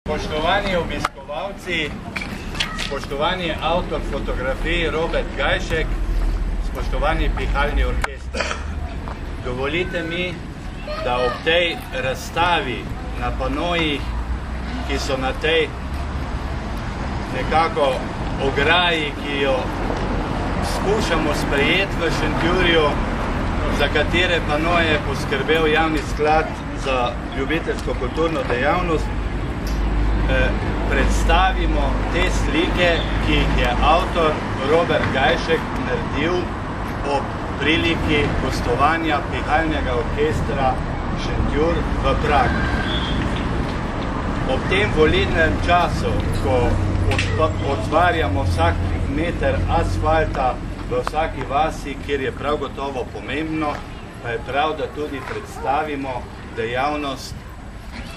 Spoštovani obiskovalci, spoštovani avtor fotografij Robert Gajšek, spoštovani pihalni orkester. Dovolite mi, da ob tej razstavi na panojih, ki so na tej nekako ograji, ki jo skušamo sprejeti v Šentjurju, za katere panoje je poskrbel Javni sklad za ljubiteljsko kulturno dejavnost, predstavimo te slike, ki jih je avtor Robert Gajšek naredil ob priliki gostovanja pihalnega orkestra Šentjur v Pragu. Ob tem volilnem času, ko odzvarjamo vsak meter asfalta v vsaki vasi, kjer je prav gotovo pomembno, pa je prav, da tudi predstavimo dejavnost,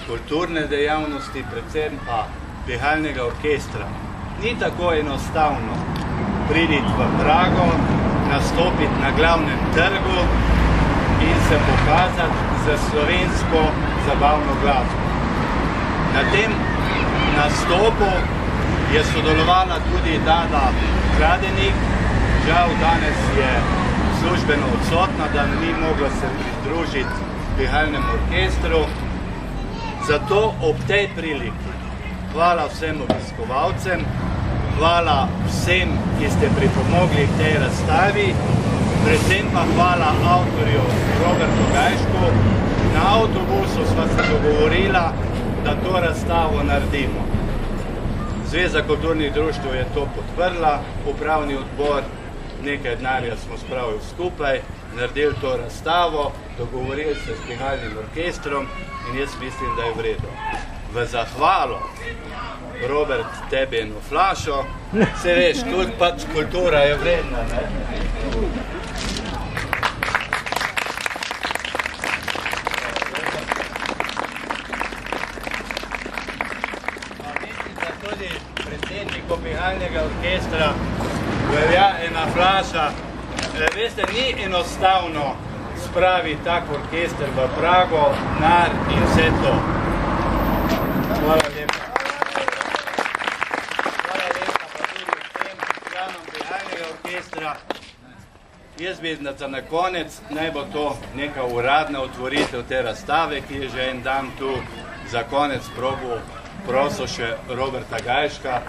kulturne dejavnosti, predvsem pa pihalnega orkestra. Ni tako enostavno priti v Prago, nastopiti na glavnem trgu in se pokazati za slovensko zabavno glasbo. Na tem nastopu je sodelovala tudi Dana Kradenik, žal danes je službeno odsotna, da ni mogla se pridružiti pihalnemu orkestru. Zato ob tej priliki hvala vsem obiskovalcem, hvala vsem, ki ste pripomogli k tej razstavi, predvsem pa hvala avtorju Robertu Gajšku. Na avtobusu sva se dogovorila, da to razstavo naredimo. Zveza kulturnih društev je to podprla, upravni odbor, nekaj denarja smo spravili skupaj, naredili to razstavo, dogovorili se s pihalnim orkestrom in jaz mislim, da je v redu. V zahvalo, Robert, tebi eno flašo, se veš, tudi pač kultura je vredna, ne? Pa mislim, da tudi predsedniku pihalnega orkestra velja ena flaša. Veste, ni enostavno spraviti tak orkester v Prago, nar in vse to. Hvala lepa. Hvala lepa pa tudi vsem članom pihalnega orkestra. Jaz bi za konec, naj bo to neka uradna otvoritev te razstave, ki je že en dan tu, za konec prosil še Roberta Gajška,